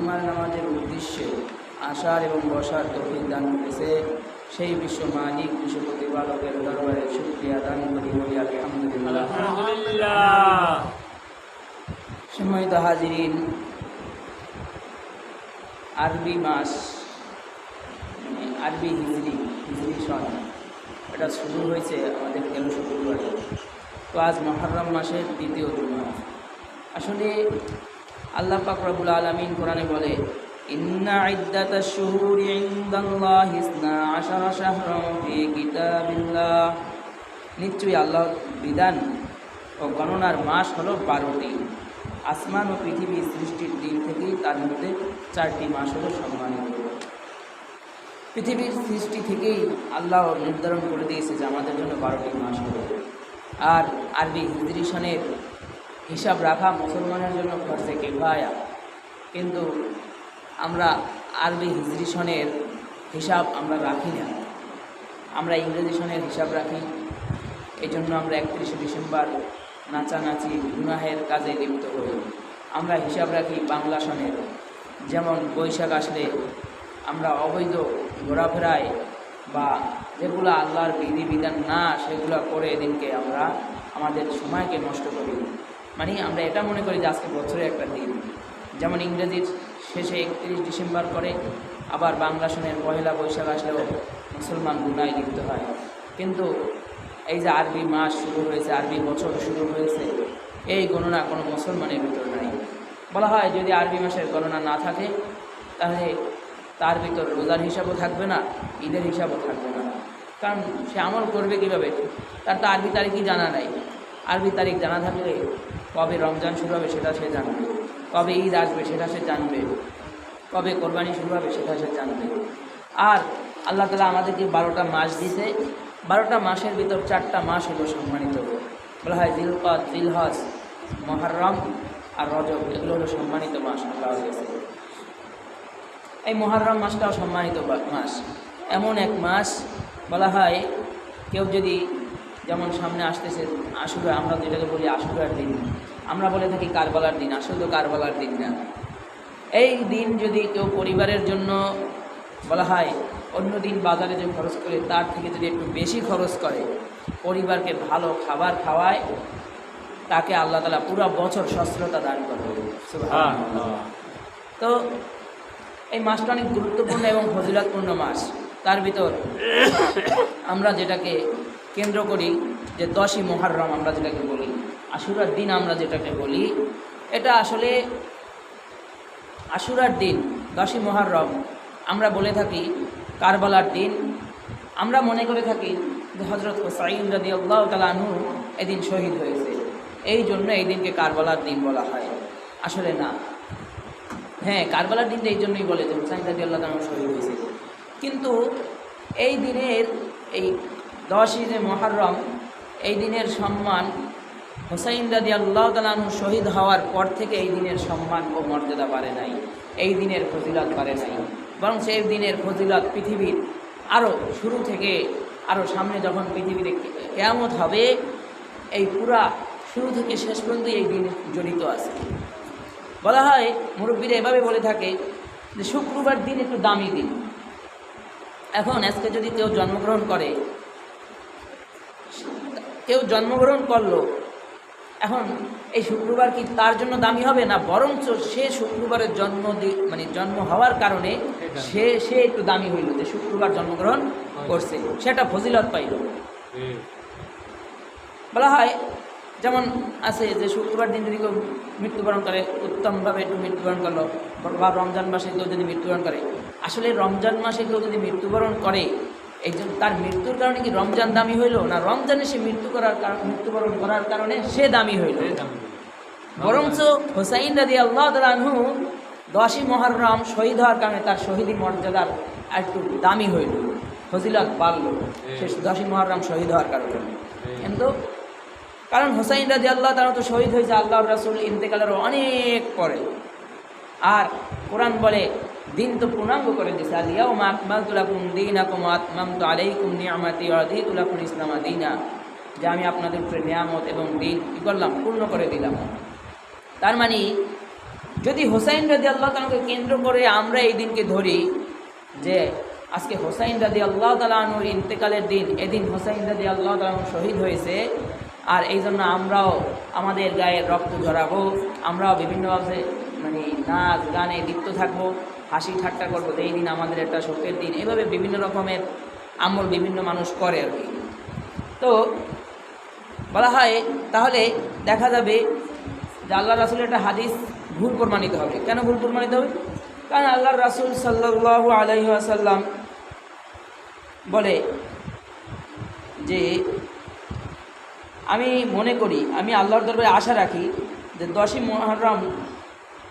জুমার নামাজের উদ্দেশ্যে আসার এবং বসার তৌফিক দান করেছে, সেই বিশ্ব মালিক বিশ্ব প্রতিপালকের দরবারে শুকরিয়া দান করি, বলি আলহামদুলিল্লাহ। সম্মানিত হাজিরিন, আরবি মাস আরবি হিজরি সন এটা শুরু হয়েছে আমাদের গেল শুক্রবারে। তো আজ মুহররম মাসের দ্বিতীয় জুমা। আসলে আল্লাহ পাক রব্বুল আলামিন কোরআনে বলে, ইন্না ইদ্দাতাশ শুহুরি ইনদাল্লাহি 12 শাহরান ফি কিতাবিল্লাহ, নিশ্চয়ই আল্লাহর বিধান ও গণনার মাস হলো 12টি। আসমান ও পৃথিবী সৃষ্টির দিন থেকেই তার মধ্যে 4টি মাস হলো সম্মানিত। পৃথিবীর সৃষ্টি থেকেই আল্লাহ নির্ধারণ করে দিয়েছে যে আমাদের জন্য 12টি মাস হবে। আর আরবি হিজরি সনের হিসাব রাখা মুসলমানের জন্য ফরজে কিফায়া, কিন্তু আমরা আরবি হিজরি সনের হিসাব আমরা রাখি না, আমরা ইংরেজি সনের হিসাব রাখি। এই জন্য আমরা 31শে ডিসেম্বর নাচানাচি গুনাহের কাজে লিপ্ত হই। আমরা হিসাব রাখি বাংলা সনের, যেমন বৈশাখ আসলে আমরা অবৈধ ঘোরাফেরায় বা যেগুলো আল্লাহর বিধিবিধান না সেগুলো করে এদিনকে আমরা আমাদের সময়কে নষ্ট করি। মানে আমরা এটা মনে করি যে আজকে বছরের একটা দিন। যেমন ইংরেজির শেষে 31 ডিসেম্বর করে, আবার বাংলা সনের পহেলা বৈশাখ আসলেও মুসলমান গুনায় লিপ্ত হয়। কিন্তু এই যে আরবি মাস শুরু হয়েছে, আরবি বছর শুরু হয়েছে, এই গণনা কোনো মুসলমানের ভিতর নাই। বলা হয় যদি আরবি মাসের গণনা না থাকে তাহলে তার ভিতর রোজার হিসাবও থাকবে না, ঈদের হিসাবও থাকবে না। কারণ সে আমল করবে কীভাবে? তার তো আরবি তারিখই জানা নাই। আরবি তারিখ জানা থাকলে কবে রমজান শুরু হবে সেটা সে জানবে, কবে ঈদ আসবে সেটা সে জানবে, কবে কোরবানি শুরু হবে সেটা সে জানবে। আর আল্লাহ তাআলা আমাদেরকে 12টা মাস দিয়েছে। 12টা মাসের ভিতর 4টা মাস হলো সম্মানিত। বলা হয় জিলকদ, জিলহজ, মুহররম আর রজব, এগুলো হলো সম্মানিত মাস আল্লাহর কাছে। এই মুহররম মাসটাও সম্মানিত মাস। এমন এক মাস বলা হয়, কেউ যদি, যেমন সামনে আসতেছে আশুরা, আমরা যেটাকে বলি আশুরার দিন, আমরা বলে থাকি কারবালার দিন, আসলে তো কারবালার দিন না। এই দিন যদি কেউ পরিবারের জন্য, বলা হয় অন্য দিন বাজারে যে খরচ করে তার থেকে যদি একটু বেশি খরচ করে, পরিবারকে ভালো খাবার খাওয়ায়, তাকে আল্লাহ তাআলা পুরো বছর সচ্ছলতা দান করবে। সুবহানাল্লাহ। তো এই মাসটা অনেক গুরুত্বপূর্ণ এবং ফজিলতপূর্ণ মাস। তার ভিতর আমরা যেটাকে কেন্দ্র করি যে 10ই মুহররম আমরা যেটাকে বলি, আশুরার দিন আমরা যেটাকে বলি, এটা আসলে আশুরার দিন 10ই মুহররম আমরা বলে থাকি কারবালার দিন। আমরা মনে করে থাকি যে হযরত হুসাইন রাদিয়াল্লাহু তাআলা আনহু এদিন শহীদ হয়েছে, এই জন্য এই দিনকে কারবালার দিন বলা হয়। আসলে না। হ্যাঁ, কারবালার দিনটা এই জন্যই বলে যে হুসাইন রাদিয়াল্লাহু তাআলা শহীদ হয়েছে, কিন্তু এই দিনের এই 10ই যে মুহররম, এই দিনের সম্মান হুসাইন রাদিয়াল্লাহু তাআলা আনহু শহীদ হওয়ার পর থেকে এই দিনের সম্মান ও মর্যাদা বাড়ে নাই, এই দিনের ফজিলত বাড়ে নাই। বরং সেই দিনের ফজিলত পৃথিবীর আরও শুরু থেকে আরও সামনে যখন পৃথিবীতে কিয়ামত হবে, এই পুরা শুরু থেকে শেষ পর্যন্ত এই দিন জড়িত আছে। বলা হয়, মুরব্বীরা এভাবে বলে থাকে যে শুক্রবার দিন একটু দামি দিন। এখন আজকে যদি কেউ জন্মগ্রহণ করে, কেউ জন্মগ্রহণ করলো, এখন এই শুক্রবার কি তার জন্য দামি হবে না? বরঞ্চ সে শুক্রবারের জন্ম হওয়ার কারণে সে একটু দামি হইল, যে শুক্রবার জন্মগ্রহণ করছে, সেটা ফজিলত পাইল। বলা হয়, যেমন আছে যে শুক্রবার দিন যদি কেউ মৃত্যুবরণ করে, উত্তমভাবে একটু মৃত্যুবরণ করলো, বা রমজান মাসে কেউ যদি মৃত্যুবরণ করে, আসলে রমজান মাসে কেউ যদি মৃত্যুবরণ করে, এই জন্য তার মৃত্যুর কারণে কি রমজান দামি হইল না? রমজানে সে মৃত্যুবরণ করার কারণে সে দামি হইল। বরঞ্চ হুসাইন রাদিয়াল্লাহু তাআলা আনহু 10ই মুহররম শহীদ হওয়ার কারণে তার শহীদি মর্যাদার একটু দামি হইল, ফজিলত বাড়ল সে 10ই মুহররম শহীদ হওয়ার কারণে। কিন্তু কারণ হুসাইন রাদিয়াল্লাহু তাআলা তো শহীদ হয়েছে আল্লাহর রাসূল ইন্তেকালের অনেক পরে। আর কোরআন বলে দিন তো পূর্ণাঙ্গ করে দিয়েছে, আল-ইয়াওমা আকমালতু লাকুম দীনাকুম ওয়া আতমামতু আলাইকুম নি'মাতি ওয়া রাদিতু লাকুমুল ইসলামা দীনা, যে আমি আপনাদের উপরে নিয়ামত এবং দিন কী করলাম? পূর্ণ করে দিলাম। তার মানে যদি হোসাইন রাদিয়াল্লাহু তাআলাকে কেন্দ্র করে আমরা এই দিনকে ধরি যে আজকে হোসাইন রাদিয়াল্লাহু তাআলা আনহুর ইন্তেকালের দিন, এদিন হোসাইন রাদিয়াল্লাহু তাআলা আনহু শহীদ হয়েছে, আর এই জন্য আমরাও আমাদের গায়ে রক্ত ঝরাবো, আমরাও বিভিন্নভাবে মানে নাচ গানে লিপ্ত থাকবো, হাসি ঠাট্টা করবো, এই দিন আমাদের একটা শোকের দিন, এভাবে বিভিন্ন রকমের আমল বিভিন্ন মানুষ করে আর কি। তো বলা হয় তাহলে দেখা যাবে যে আল্লাহ রাসূলের একটা হাদিস ভুল প্রমাণিত হবে। কেন ভুল প্রমাণিত হবে? কারণ আল্লাহ রাসূল সাল্লাল্লাহু আলাইহি ওয়াসাল্লাম বলে যে আমি মনে করি, আমি আল্লাহর দরবারে আশা রাখি যে 10ই মুহররম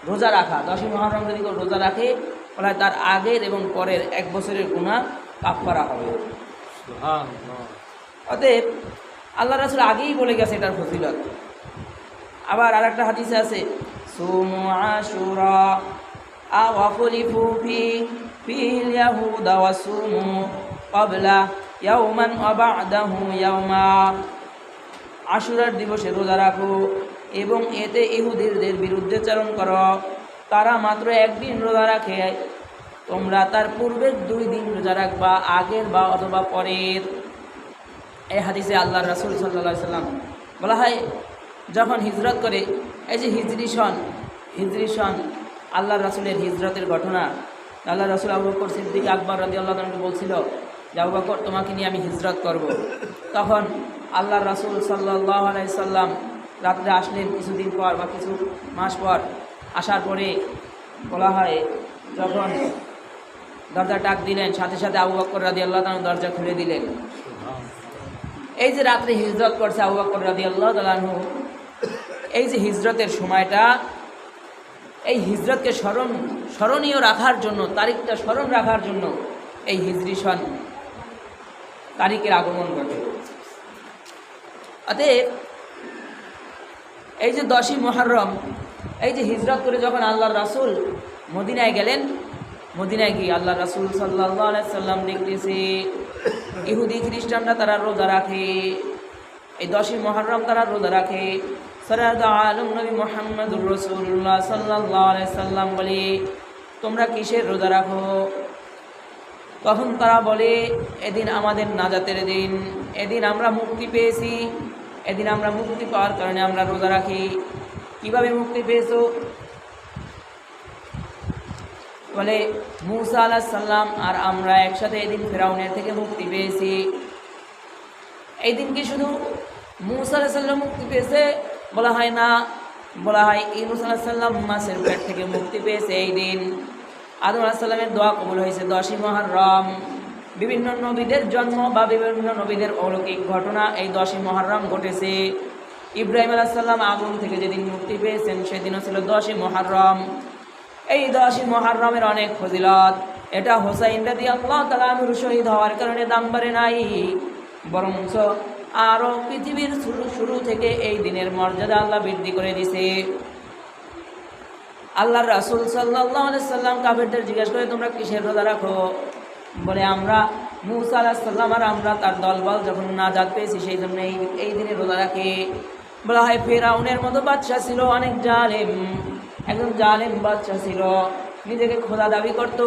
রোজা রাখা, 10ই মুহররম যদি কেউ রোজা রাখে বলা হয় তার আগের এবং পরের 1 বছরের গুনাহ কাফারা হবে। অতএব আল্লাহ রাসূল আগেই বলে গেছে এটার ফজিলত। আবার আরেকটা হাদিসে আছে সুমু আশুরা আওয়াফুলিফু ফিল ইয়াহুদা ওয়াসুমু ক্বাবলা ইয়াওমান ওয়া বা'দাহু ইয়াওমা, আশুরার দিবসে রোজা রাখো এবং এতে ইহুদিদের বিরুদ্ধে চারণ করো, তারা মাত্র একদিন রোজা রাখে, তোমরা তার পূর্বের 2 দিন রোজা রাখবা, আগের বা অথবা পরের। এই হাদিসে আল্লাহ রাসূল সাল্লাল্লাহু আলাইহি সাল্লাম বলা হয় যখন হিজরত করে, এই যে হিজরি সন আল্লাহ রাসূলের হিজরতের ঘটনা, আল্লাহ রাসূল আবু বকর সিদ্দিক আকবর রাদিয়াল্লাহু আনহু বলছিল যে আবু বকর তোমাকে নিয়ে আমি হিজরত করব। তখন আল্লাহ রাসূল সাল্লাল্লাহু আলাইহি সাল্লাম রাত্রে আসলেন কিছুদিন পর বা কিছু মাস পর, আসার পরে বলা হয় যখন দরজা টাক দিলেন সাথে সাথে আবু বকর রাদিয়াল্লাহু আনহু দরজা খুলে দিলেন। এই যে রাত্রে হিজরত করছে আবু বকর রাদিয়াল্লাহু আনহু, এই যে হিজরতের সময়টা, এই হিজরতকে স্মরণীয় রাখার জন্য, তারিখটা স্মরণ রাখার জন্য এই হিজরি সন তারিখের আগমন ঘটে। অতএব এই যে 10ই মুহররম, এই যে হিজরত করে যখন আল্লাহর রাসূল মদিনায় গেলেন, মদিনায় গিয়ে আল্লাহ রাসূল সাল্লাল্লাহু আলাইহি সাল্লাম দেখতেছে ইহুদি খ্রিস্টানরা তারা রোজা রাখে, এই 10ই মুহররম তারা রোজা রাখে। সরদার আলম নবী মুহাম্মদুর রাসূলুল্লাহ সাল্লাল্লাহু আলাইহি সাল্লাম বলে তোমরা কিসের রোজা রাখো? তখন তারা বলে এদিন আমাদের নাজাতের দিন, এদিন আমরা মুক্তি পেয়েছি, এদিন আমরা মুক্তি পাওয়ার কারণে আমরা রোজা রাখি। কিভাবে মুক্তি পেয়েছো? বলে মূসা আলাইহিস সালাম আর আমরা একসাথে এদিন ফেরাউনের থেকে মুক্তি পেয়েছি। এই দিন কি শুধু মূসা আলাইহিস সালাম মুক্তি পেয়েছে বলা হয় না, বলা হয় ইউনূস আলাইহিস সালাম মাছের পেট থেকে মুক্তি পেয়েছে এই দিন। আদম আলাইহিস সালামের দোয়া কবুল হয়েছে 10ই মুহররম। বিভিন্ন নবীদের জন্ম বা বিভিন্ন নবীদের অলৌকিক ঘটনা এই 10ই মুহররম ঘটেছে। ইব্রাহিম আলাইহিস সালাম আগুন থেকে যেদিন মুক্তি পেয়েছেন সেদিনও ছিল 10ই মুহররম। এই 10ই মুহররমের অনেক ফজিলত। এটা হোসাইন রাদিয়াল্লাহু তাআলা আনহুর শহীদ হওয়ার কারণে দাম বাড়ে নাই, বরঞ্চ আরও পৃথিবীর শুরু থেকে এই দিনের মর্যাদা আল্লাহ বৃদ্ধি করে দিছে। আল্লাহর রাসূল সাল্লাল্লাহু আলাইহি সাল্লাম কাফেরদের জিজ্ঞাসা করে তোমরা কিসের রোজা রাখো? বলে আমরা মূসা আলাইহিস সালাম আর আমরা তার দলবল যখন নাজাত পেয়েছি সেই জন্য এই দিনে রোজা রাখি। বলা হয় ফিরআউনের মতো বাদশা ছিল, অনেক জালেম, একদম জালেম বাদশা ছিল, নিজেকে খোদা দাবি করত।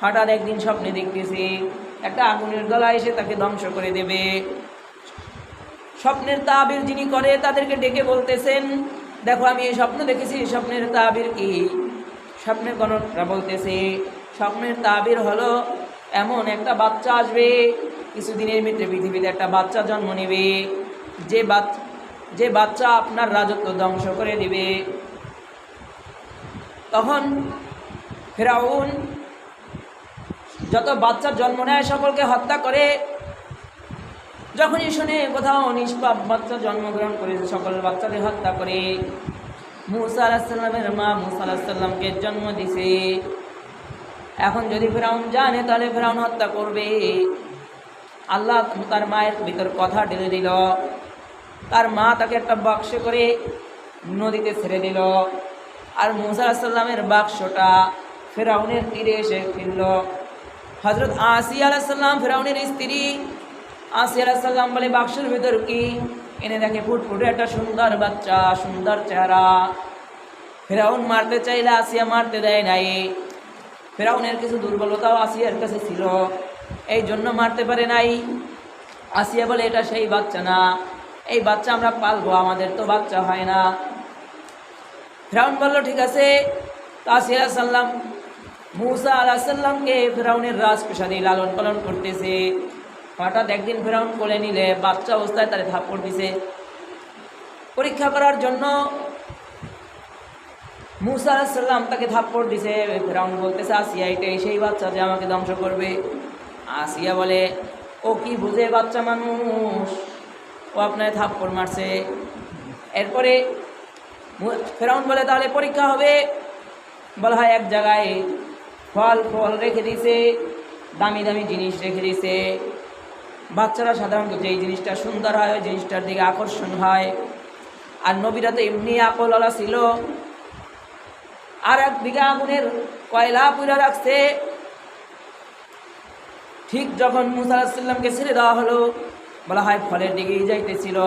হঠাৎ একদিন স্বপ্নে দেখতেছি একটা আগুনের গলা এসে তাকে ধ্বংস করে দেবে। স্বপ্নের তাবির যিনি করে তাদেরকে ডেকে বলতেছেন দেখো আমি এই স্বপ্ন দেখেছি, স্বপ্নের তাবির কি? স্বপ্নের গণকরা বলতেছে স্বপ্নের তাবির হলো এমন একটা বাচ্চা আসবে, কিছুদিনের মধ্যে পৃথিবীতে একটা বাচ্চা জন্ম নেবে, যে বাচ্চা আপনার রাজত্ব ধ্বংস করে দিবে। তখন ফেরাউন যত বাচ্চার জন্ম নেয় সকলকে হত্যা করে। যখনই শুনে কোথাও নিষ্পাপ বাচ্চা জন্মগ্রহণ করেছে সকল বাচ্চাদের হত্যা করে। মূসা আলাইহিস সালামের মা মূসা আলাইহিস সালামকে জন্ম দিছে। এখন যদি ফেরাউন জানে তাহলে ফেরাউন হত্যা করবে। আল্লাহ তার মায়ের ভিতর কথা ঢেলে দিল, তার মা তাকে একটা বাক্সে করে নদীতে ছেড়ে দিল, আর মূসা আলাইহিস সালামের বাক্সটা ফেরাউনের তীরে এসে ফিরল। হযরত আসিয়া আলাইহিস সালাম ফেরাউনের স্ত্রী, আসিয়া আলাইহিস সালাম বলে বাক্সের ভিতর কি? এনে দেখে ফুটফুটে একটা সুন্দর বাচ্চা, সুন্দর চেহারা। ফেরাউন মারতে চাইলে আসিয়া মারতে দেয় নাই। ফেরাউনের কিছু দুর্বলতাও আসিয়ার কাছে ছিল, এই জন্য মারতে পারে নাই। আসিয়া বলে এটা সেই বাচ্চা না, এই বাচ্চা আমরা পালবো, আমাদের তো বাচ্চা হয় না। ফেরাউন বলল ঠিক আছে। তো আসিয়া সাল্লাম মুসা আলাইহিস সালামকে ফেরাউনের রাজপ্রাসাদে লালন পালন করতেছে। হঠাৎ একদিন ফেরাউন কোলে নিলে বাচ্চা অবস্থায় তারে থাপ্পড় দিছে। পরীক্ষা করার জন্য মুসা আলাইহিস সালাম তাকে থাপ্পড় দিছে। ফেরাউন বলতেছে আসিয়া এটাই সেই বাচ্চা যে আমাকে ধ্বংস করবে। আসিয়া বলে ও কি বুঝে বাচ্চা মানুষ, ও আপনার থাপ্পড় মারছে। এরপরে ফেরাউন বলে তাহলে পরীক্ষা হবে। বলা হয় এক জায়গায় ফল ফল রেখে দিছে, দামি দামি জিনিস রেখে দিছে। বাচ্চারা সাধারণত যেই জিনিসটা সুন্দর হয় ওই জিনিসটার দিকে আকর্ষণ হয়। আর নবীরা তো এমনি আকলওয়ালা ছিল। আর একদিকে আগুনের কয়লা পুড়া রাখছে। ঠিক যখন মুসা আলাইহিস সালামকে ছেড়ে দেওয়া হলো, বলা হয় ফলের দিকেই যাইতেছিল,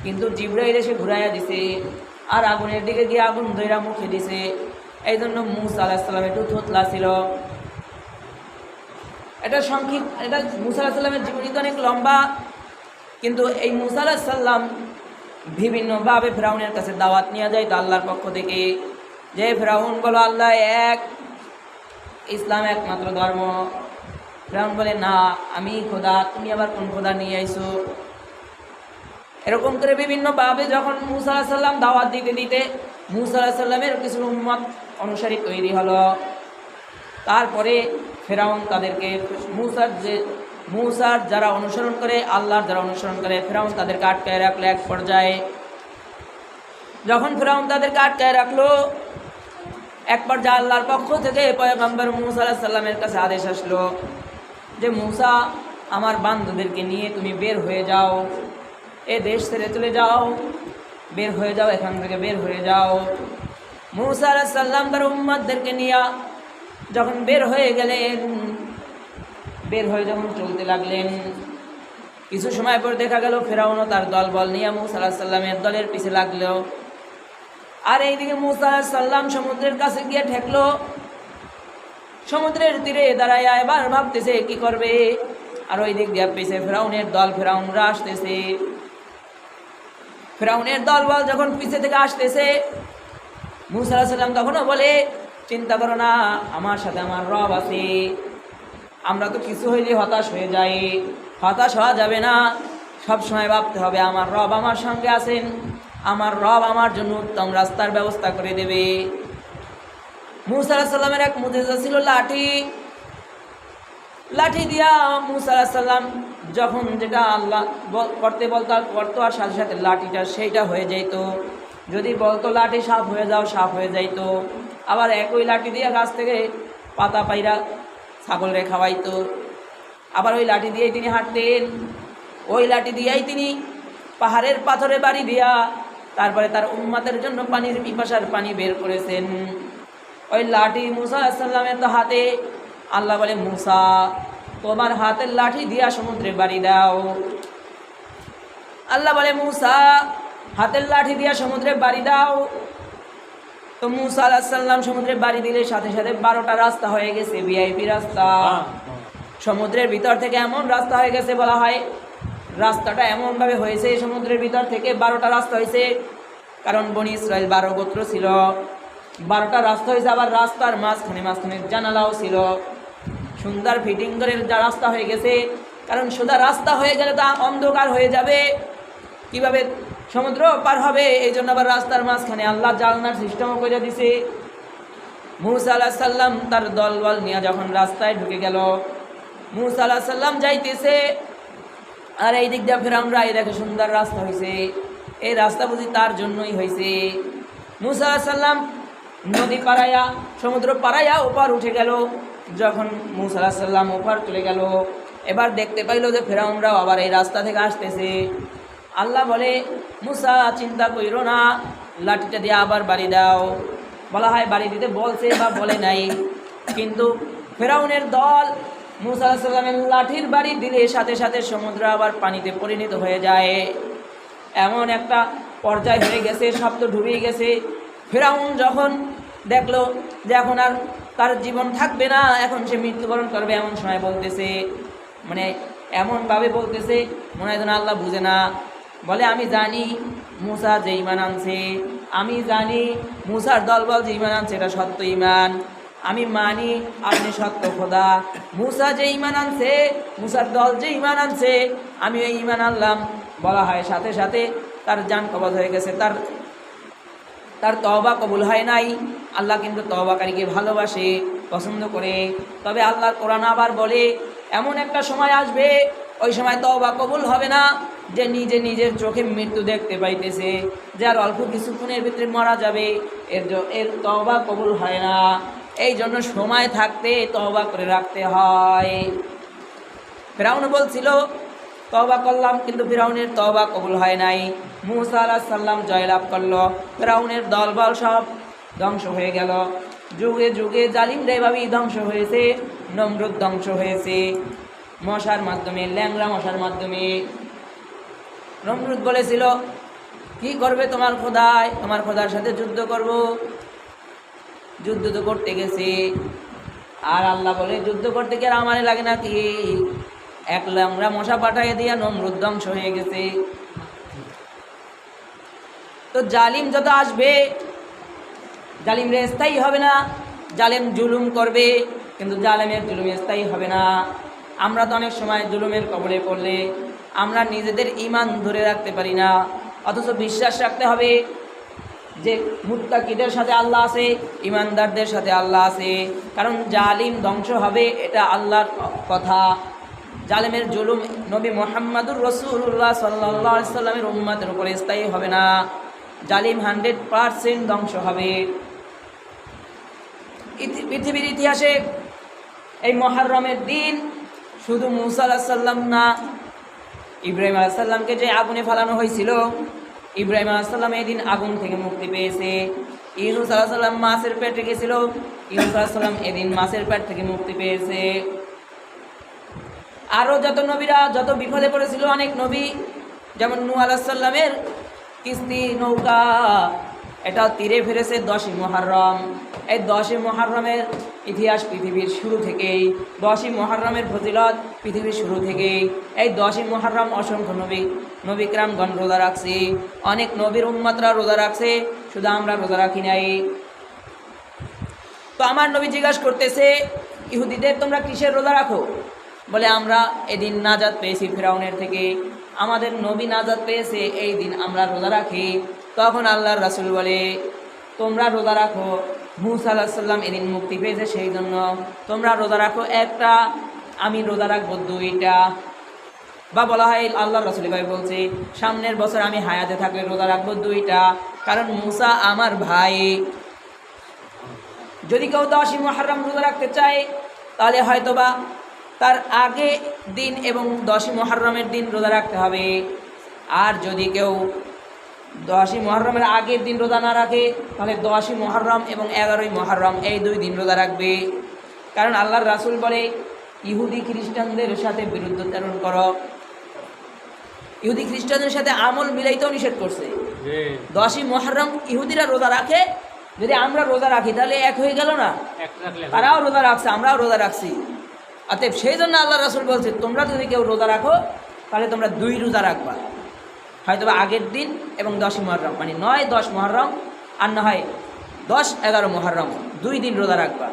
কিন্তু জিবরাইল এসে ঘুরাইয়া দিছে আর আগুনের দিকে গিয়ে আগুন ধইরা মুখে দিছে। এই জন্য মুসা আলাইহিস সালাম একটু থতলা ছিল। এটা সংক্ষিপ্ত, এটা মুসা আলাইহিস সালামের জীবনী তো অনেক লম্বা, কিন্তু এই মুসা আলাইহিস সালাম বিভিন্নভাবে ফেরাউনের কাছে দাওয়াত নিয়ে যায় তো আল্লাহর পক্ষ থেকে, যে ফেরাউন বলো আল্লাহ এক, ইসলাম একমাত্র ধর্ম। ফেরাউন বলে না আমি খোদা, তুমি আবার কোন খোদা নিয়ে আইছো। এরকম করে বিভিন্নভাবে যখন মুসা আলাইহিস সালাম দাওয়াত দিতে দিতে মুসা আলাইহিস সালামের কিছু উম্মত অনুসারী তৈরি হলো। তারপরে ফেরাউন তাদেরকে মুসার যারা অনুসরণ করে, আল্লাহর যারা অনুসরণ করে, ফেরাউন তাদেরকে আটকায় রাখলো। এক পর্যায়ে যখন ফেরাউন তাদেরকে আটকায় রাখলো, এক পর্যায়ে আল্লাহর পক্ষ থেকে পয়গম্বর মুসা আলাইহিস সালামের কাছে আদেশ আসলো যে মুসা আমার বান্ধবদেরকে নিয়ে তুমি বের হয়ে যাও, এ দেশ ছেড়ে চলে যাও, বের হয়ে যাও, এখান থেকে বের হয়ে যাও। মুসা আলাইহিস সালাম তার উম্মতদেরকে নিয়ে যখন বের হয়ে গেলেন, বের হয়ে যখন চলতে লাগলেন, কিছু সময় পর দেখা গেল ফেরাউনও তার দলবল নিয়ে মুসা আলাইহিস সালামের দলের পিছে লাগলো। আর এইদিকে মুসা আলাইহিস সালাম সমুদ্রের কাছে গিয়ে ঠেকলো। সমুদ্রের তীরে দাঁড়ায় এবার ভাবতেছে কি করবে। আর ওই দিক দিয়ে পিছে ফেরাউনের দল, ফেরাউনরা আসতেছে। ফেরাউনের দলবল যখন পিছে থেকে আসতেছে, মুসা আলাইহিস সালাম তখনও বলে চিন্তা করো না, আমার সাথে আমার রব আছে। আমরা তো কিছু হইলে হতাশ হয়ে যাই, হতাশ হওয়া যাবে না। সব সময় ভাবতে হবে আমার রব আমার সঙ্গে আছেন, আমার রব আমার জন্য উত্তম রাস্তার ব্যবস্থা করে দেবে। মুসা আলাইহিস সালামের এক মুজিজা ছিল লাঠি। লাঠি দিয়া মুসা আলাইহিস সালাম যখন যেটা আল্লাহ করতে করতো, আর সাথে সাথে লাঠিটা সেইটা হয়ে যেত। যদি বলতো লাঠি সাপ হয়ে যাও, সাপ হয়ে যাইতো। আবার একই লাঠি দিয়ে গাছ থেকে পাতা পাইরা ছাগলরে খাওয়াইতো। আবার ওই লাঠি দিয়েই তিনি হাঁটতেন, ওই লাঠি দিয়েই তিনি পাহাড়ের পাথরে বাড়ি দিয়া তারপরে তার উম্মতের জন্য পানির পিপাসার পানি বের করেছেন। ওই লাঠি মুসা আলাইহিস সালামের তো হাতে। আল্লাহ বলে মুসা তোমার হাতের লাঠি দিয়া সমুদ্রে বাড়ি দাও। আল্লাহ বলে মুসা হাতের লাঠি দিয়া সমুদ্রে বাড়ি দাও। তো মুসা আলাইহিস সালাম সমুদ্রে বাড়ি দিলে সাথে সাথে 12টা রাস্তা হয়ে গেছে, ভিআইপি রাস্তা। সমুদ্রের ভিতর থেকে এমন রাস্তা হয়ে গেছে, বলা হয় রাস্তাটা এমনভাবে হয়েছে সমুদ্রের ভিতর থেকে 12টা রাস্তা হয়েছে। কারণ বনি ইসরাইল 12 গোত্র ছিল, 12টা রাস্তা হয়েছে। আবার রাস্তার মাঝখানে মাঝখানে জানালাও ছিল, সুন্দর ফিটিং করে যা রাস্তা হয়ে গেছে। কারণ সোজা রাস্তা হয়ে গেলে তা অন্ধকার হয়ে যাবে, কিভাবে সমুদ্র পার হবে। এই জন্য আবার রাস্তার মাঝখানে আল্লাহ জালনার সিস্টেমও করে দিছে। মুসা আলাইহিস সালাম তার দলবল নিয়ে যখন রাস্তায় ঢুকে গেল, মুসা আলাইহিস সালাম যাইতেছে, আর এই দিক দিয়ে ফেরাউনরা এই দেখে সুন্দর রাস্তা হয়েছে, এই রাস্তা বুঝি তার জন্যই হয়েছে। মুসা আলাইহিস সালাম নদী পাড়াইয়া, সমুদ্র পাড়াইয়া ওপার উঠে গেল। যখন মুসা আলাইহিস সালাম ওপার চলে গেল, এবার দেখতে পাইল যে ফেরাউনরাও আবার এই রাস্তা থেকে আসতেছে। আল্লাহ বলে মুসা চিন্তা কইরো না, লাঠিটা দিয়ে আবার বাড়ি দাও। বলা হয় বাড়ি দিতে বলছে বা বলে নাই, কিন্তু ফেরাউনের দল মুসা আলাইহিস সালামের লাঠির বাড়ি দিলে সাথে সাথে সমুদ্র আবার পানিতে পরিণত হয়ে যায়। এমন একটা পর্যায় হয়ে গেছে, সব তো ডুবে গেছে। ফিরআউন যখন দেখলো যে এখন আর তার জীবন থাকবে না, এখন সে মৃত্যুবরণ করবে, এমন সময় বলতেছে, মানে এমনভাবে বলতেছে মনে হয় যেন আল্লাহ বুঝে না। বলে আমি জানি মুসা যে ঈমান আনছে, আমি জানি মুসার দলবল যে ঈমান আনছে এটা সত্য ঈমান, আমি মানি আপনি সত্য খোদা। মুসা যে ঈমান আনছে, মুসার দল যে ঈমান আনছে, আমি এই ঈমান আনলাম। বলা হয় সাথে সাথে তার জান কবজ হয়ে গেছে, তার তওবা কবুল হয় নাই। আল্লাহ কিন্তু তওবাকারীকে ভালোবাসে, পছন্দ করে। তবে আল্লাহর কোরআন আবার বলে এমন একটা সময় আসবে, ওই সময় তওবা কবুল হবে না, যে নিজের চোখে মৃত্যু দেখতে পাইতেছে, যে আর অল্প কিছুক্ষণের ভিতরে মারা যাবে, এর তওবা কবুল হয় না। এই জন্য সময় থাকতে তওবা করে রাখতে হয়। ফিরআউন বলছিল তওবা করলাম, কিন্তু ফিরআউনের তওবা কবুল হয় নাই। মুসা আলাইহিস সালাম জয়লাভ করলো, ফিরআউনের দলবল সব ধ্বংস হয়ে গেল। যুগে যুগে জালিমরা এভাবেই ধ্বংস হয়েছে। নমরুদ ধ্বংস হয়েছে মশার মাধ্যমে, ল্যাংড়া মশার মাধ্যমে। নমরুদ বলেছিল কি করবে তোমার খোদায়, তোমার খোদার সাথে যুদ্ধ করব। যুদ্ধ তো করতে গেছে, আর আল্লাহ বলে যুদ্ধ করতে গিয়ে আমারে লাগে না কি, এক ল্যাংড়া মশা পাঠাইয়ে দিয়া নমরুদ ধ্বংস হয়ে গেছে। তো জালিম যত আসবে, জালিম রে স্থায়ী হবে না, জালিম জুলুম করবে, কিন্তু জালিমের জুলুম স্থায়ী হবে না। আমরা তো অনেক সময় জুলুমের কবলে পড়লে আমরা নিজেদের ঈমান ধরে রাখতে পারি না, অথচ বিশ্বাস রাখতে হবে যে মুত্তাকিদের সাথে আল্লাহ আছে, ঈমানদারদের সাথে আল্লাহ আছে। কারণ জালিম ধ্বংস হবে, এটা আল্লাহর কথা। জালিমের জুলুম নবী মুহাম্মদুর রাসূলুল্লাহ সাল্লাল্লাহু আলাইহি সাল্লামের উম্মতের উপরে স্থায়ী হবে না। জালিম 100% ধ্বংস হবে। পৃথিবীর ইতিহাসে এই মুহররমের দিন শুধু মুসা আলাইহিস সালাম না, ইব্রাহিম আলাইহিস সালামকে যে আগুনে ফেলানো হয়েছিল, ইব্রাহিম আলাইহিস সালাম এই দিন আগুন থেকে মুক্তি পেয়েছে। ইউনূস আলাইহিস সালাম মাছের পেটে গেছিল, ইউনূস আলাইহিস সালাম এদিন মাছের পেট থেকে মুক্তি পেয়েছে। আরও যত নবীরা যত বিপদে পড়েছিল, অনেক নবী, যেমন নূহ আলাইহিস সালামের কিস্তি নৌকা, এটা তীরে ফিরেছে 10ই মুহররম। এই 10ই মুহররমের ইতিহাস পৃথিবীর শুরু থেকেই, 10ই মুহররমের ফজিলত পৃথিবীর শুরু থেকেই। এই 10ই মুহররম অসংখ্য নবী কিরামগণ রোজা রাখছে, অনেক নবীর উম্মতরা রোজা রাখছে, শুধু আমরা রোজা রাখি নাই। তো আমার নবী জিজ্ঞাসা করতেছে ইহুদিদের, তোমরা কিসের রোজা রাখো? বলে আমরা এদিন নাজাত পেয়েছি ফিরআউনের থেকে, আমাদের নবী নাজাত পেয়েছে, এই দিন আমরা রোজা রাখি। তখন আল্লাহর রাসূল বলে তোমরা রোজা রাখো, মুসা আলাইহিস সালাম এদিন মুক্তি পেয়েছে, সেই জন্য তোমরা রোজা রাখো একটা, আমি রোজা রাখবো 2টা। বা বলা হয় আল্লাহর রাসূল ভাই বলছে সামনের বছর আমি হায়াতে থাকলে রোজা রাখবো 2টা, কারণ মুসা আমার ভাই। যদি কেউ 10ই মুহররম রোজা রাখতে চায় তাহলে হয়তোবা তার আগে দিন এবং 10ই মুহররমের দিন রোজা রাখতে হবে। আর যদি কেউ 10ই মুহররমের আগের দিন রোজা না রাখে, তাহলে 10ই মুহররম এবং 11ই মুহররম এই 2 দিন রোজা রাখবে। কারণ আল্লাহর রাসূল বলে ইহুদি খ্রিস্টানদের সাথে বিরুদ্ধাচরণ করো, ইহুদি খ্রিস্টানদের সাথে আমল মিলাইতেও নিষেধ করছে। 10ই মুহররম ইহুদিরা রোজা রাখে, যদি আমরা রোজা রাখি তাহলে এক হয়ে গেল না? তারাও রোজা রাখছে, আমরাও রোজা রাখছি। অতএব সেই জন্য আল্লাহ রাসূল বলছে তোমরা যদি কেউ রোজা রাখো তাহলে তোমরা 2 রোজা রাখবা, হয়তোবা আগের দিন এবং 10ই মুহররম, মানে 9-10 মুহররম, আর না হয় 10-11 মুহররম, 2 দিন রোজা রাখবা।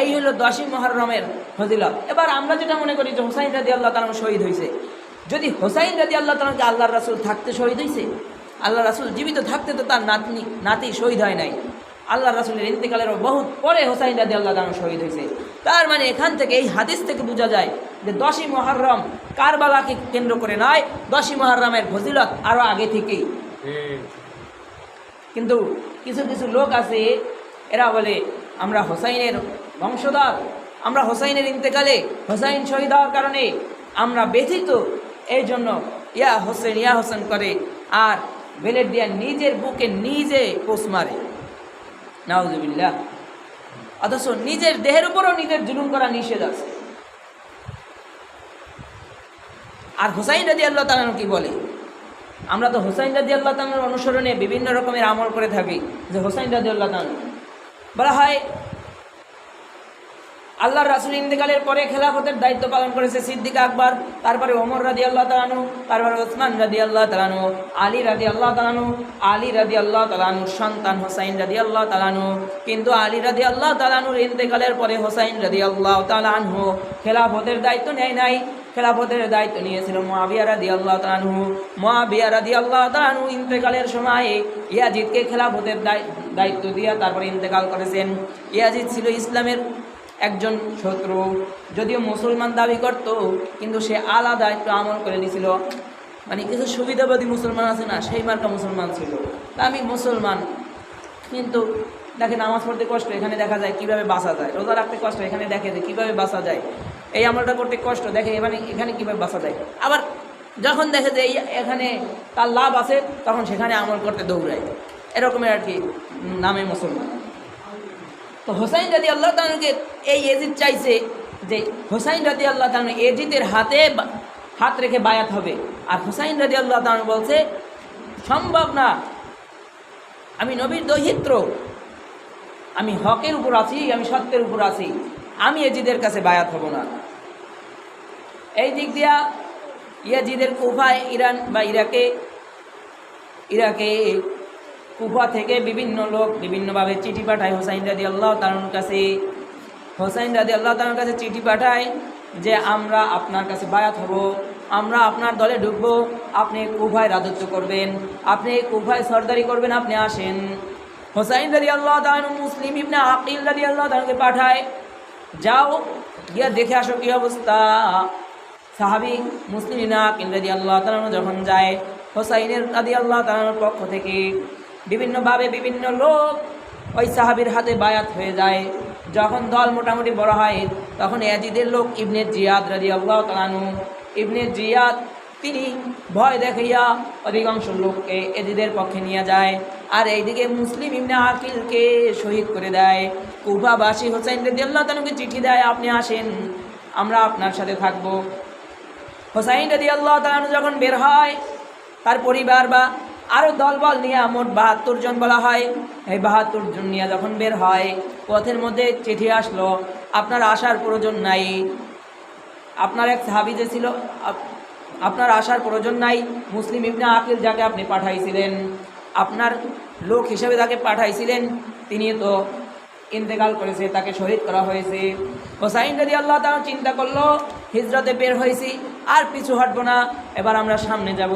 এই হলো 10ই মুহররমের ফজিলত। এবার আমরা যেটা মনে করি যে হুসাইন রাদিয়াল্লাহু তাআলা শহীদ হয়েছে, যদি হুসাইন রাদিয়াল্লাহু তাআলাকে আল্লাহর রাসূল থাকতে শহীদ হয়েছে, আল্লাহ রাসূল জীবিত থাকতে তো তার নাতি শহীদ হয় নাই, আল্লাহ রাসূলের ইন্তেকালেরও বহুত পরে হুসাইন রাদিয়াল্লাহু তাআলা শহীদ হয়েছে। তার মানে এখান থেকে এই হাদিস থেকে বোঝা যায় যে 10ই মুহররম কারবালাকে কেন্দ্র করে নয়, 10ই মুহররমের ফজিলত আরও আগে থেকেই। কিন্তু কিছু কিছু লোক আছে, এরা বলে আমরা হোসাইনের বংশধর, আমরা হোসাইনের ইন্তেকালে, হোসাইন শহীদ হওয়ার কারণে আমরা ব্যথিত, এই জন্য ইয়া হোসেন করে, আর বেলেট দিয়া নিজের বুকে নিজে পোষ মারে, নাউজুবিল্লাহ। অথচ নিজের দেহের উপরও নিজের জুলুম করা নিষেধ আছে। আর হুসাইন রাদিয়াল্লাহু তাআলা কি বলে আমরা তো হোসাইন রাদিয়াল্লাহু তাআলার অনুসরণে বিভিন্ন রকমের আমল করে থাকি, যে হোসাইন রাদিয়াল্লাহু তাআলা বলা হয় আল্লাহর রাসূল ইন্তেকালের পরে খেলাফতের দায়িত্ব পালন করেছে সিদ্দিক আকবর, তারপরে ওমর রাদিয়াল্লাহু তাআলা আনহু, তারপরে ওসমান রাদিয়াল্লাহু তাআলা আনহু, আলী রাদিয়াল্লাহু তাআলা আনহু, আলী রাদিয়াল্লাহু তাআলা আনহুর সন্তান হোসাইন রাদিয়াল্লাহু তাআলা আনহু। কিন্তু আলী রাদিয়াল্লাহু তাআলা আনহুর ইন্তেকালের পরে হোসাইন রাদিয়াল্লাহু তাআলা আনহু খেলাফতের দায়িত্ব নেয় নাই। খেলাফতের দায়িত্ব নিয়েছিল মুআবিয়া রাদিয়াল্লাহু তাআলা আনহু। মুআবিয়া রাদিয়াল্লাহু তাআলা আনহু ইন্তেকালের সময় ইয়াজিদকে খেলাফতের দায়িত্ব দিয়ে তারপরে ইন্তেকাল করেছেন। ইয়াজিদ ছিল ইসলামের একজন শত্রু, যদিও মুসলমান দাবি করত, কিন্তু সে আলাদা একটু আমল করে দিয়েছিল। মানে কিছু সুবিধাবাদী মুসলমান আছে না, সেই মার্কা মুসলমান ছিল। তা আমি মুসলমান, কিন্তু দেখে নামাজ পড়তে কষ্ট, এখানে দেখা যায় কিভাবে বাঁচা যায়। রোজা রাখতে কষ্ট, এখানে দেখে যে কীভাবে বাঁচা যায়। এই আমলটা করতে কষ্ট, দেখে এখানে কীভাবে বাঁচা যায়। আবার যখন দেখে যে এখানে তার লাভ আছে, তখন সেখানে আমল করতে দৌড়ায়। এরকমের আর কি নামে মুসলমান। তো হোসাইন রাদিয়াল্লাহু তাআলাকে এই এজিদ চাইছে যে হোসাইন রাদিয়াল্লাহু তাআলা এজিদের হাত রেখে বায়াত হবে। আর হোসাইন রাদিয়াল্লাহু তাআলা বলছে সম্ভব না, আমি নবীর দৌহিত্র, আমি হকের উপর আছি, আমি সত্যের উপর আছি, আমি এজিদের কাছে বায়াত হব না। এই দিক দিয়া ইয়াজিদের কুফায় ইরান বা ইরাকে কুফা থেকে বিভিন্ন লোক বিভিন্নভাবে চিঠি পাঠায় হোসাইন রাদিয়াল্লাহু তাআলার কাছে। হোসাইন রাদিয়াল্লাহু তাআলার কাছে চিঠি পাঠায় যে আমরা আপনার কাছে বায়াত হব, আমরা আপনার দলে ঢুকবো, আপনি কুফায় রাজত্ব করবেন, আপনি কুফায় সরদারি করবেন, আপনি আসেন। হোসাইন রাদিয়াল্লাহু তাআলা মুসলিম ইবনে আকিল রাদিয়াল্লাহু তাআলাকে পাঠায়, যাও গিয়া দেখে আসো কী অবস্থা। সাহাবী মুসলিম ইবনে আকিল রাদিয়াল্লাহু তাআলা যখন যায়, হোসাইনের রাদিয়াল্লাহু তাআলার পক্ষ থেকে বিভিন্নভাবে বিভিন্ন লোক ওই সাহাবীর হাতে বায়াত হয়ে যায়। যখন দল মোটামুটি বড় হয়, তখন ইয়াজিদের লোক ইবনে জিয়াদ রাদিয়াল্লাহু তাআলা আনহু, ইবনে জিয়াদ তিনি ভয় দেখাইয়া অধিকাংশ লোককে ইয়াজিদের পক্ষে নিয়ে যায়। আর এইদিকে মুসলিম ইবনে আকিলকে শহীদ করে দেয়। কুফাবাসী হোসাইন রাদিয়াল্লাহু তাআলাকে চিঠি দেয়, আপনি আসেন, আমরা আপনার সাথে থাকব। হোসাইন রাদিয়াল্লাহু তাআলা যখন বের হয়, তার পরিবার বা আরও দলবল নিয়ে মোট ৭২ জন বলা হয়। এই ৭২ জন নিয়ে যখন বের হয়, পথের মধ্যে চিঠি আসলো, আপনার আসার প্রয়োজন নাই, আপনার এক সাহাবী যে ছিল, আপনার আসার প্রয়োজন নাই। মুসলিম ইবনে আকিল যাকে আপনি পাঠাইছিলেন, আপনার লোক হিসেবে যাকে পাঠাইছিলেন, তিনি তো ইন্তেকাল করেছে, তাকে শহীদ করা হয়েছে। হোসাইন রাদিয়াল্লাহু তাআলা চিন্তা করলো, হিজরতে বের হয়েছি, আর পিছু হটবো না, এবার আমরা সামনে যাব,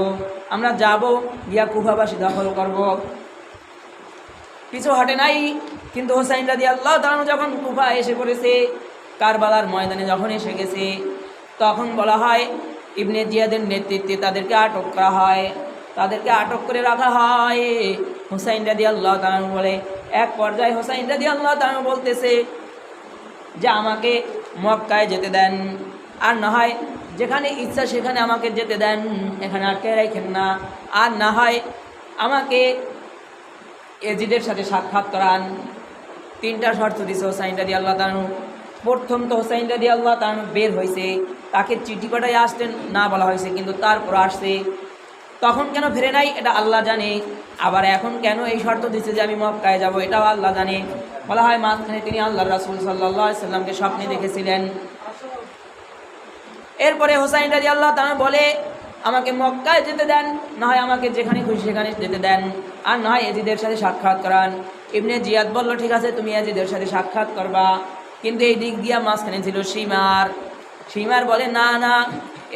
আমরা যাব গিয়া কুফাবাসী দখল করব। পিছু হটে নাই। কিন্তু হোসাইন রাদিয়াল্লাহু তাআলা যখন কুফা এসে পড়েছে, কারবালার ময়দানে যখন এসে গেছে, তখন বলা হয় ইবনে জিয়াদের নেতৃত্বে তাদেরকে আটক করা হয়, তাদেরকে আটক করে রাখা হয়। হোসাইন রাদিয়াল্লাহু তাআলা বলে, এক পর্যায়ে হোসাইন রাদিয়াল্লাহু তাআলা বলতেছে যে আমাকে মক্কায় যেতে দেন, আর না হয় যেখানে ইচ্ছা সেখানে আমাকে যেতে দেন, এখানে আটকে রাখেন না, আর না হয় আমাকে এজিদের সাথে সাক্ষাৎ করান। 3টা শর্ত দিছে হোসাইন রাদিয়াল্লাহু তাআলা। প্রথম তো হোসাইন রাদিয়াল্লাহু তাআলা বের হয়েছে, তাকে চিঠি পাঠায় আসতে না বলা হয়েছে, কিন্তু তারপর আসছে। তখন কেন ফিরে নাই এটা আল্লাহ জানে। আবার এখন কেন এই শর্ত দিচ্ছে যে আমি মক্কায় যাব, এটাও আল্লাহ জানে। বলা হয় মাঝখানে তিনি আল্লাহর রাসূল সাল্লাল্লাহু আলাইহি সাল্লামকে স্বপ্নে দেখেছিলেন। এরপরে হোসাইন রাদিয়াল্লাহু তাআলা বলে আমাকে মক্কায় যেতে দেন, না হয় আমাকে যেখানে খুশি সেখানে যেতে দেন, আর না হয় এজিদের সাথে সাক্ষাৎ করান। ইবনে জিয়াদ বলল ঠিক আছে, তুমি এজিদের সাথে সাক্ষাৎ করবা, কিন্তু এই দিক দিয়া মাঝখানে ছিল সীমার বলে না না,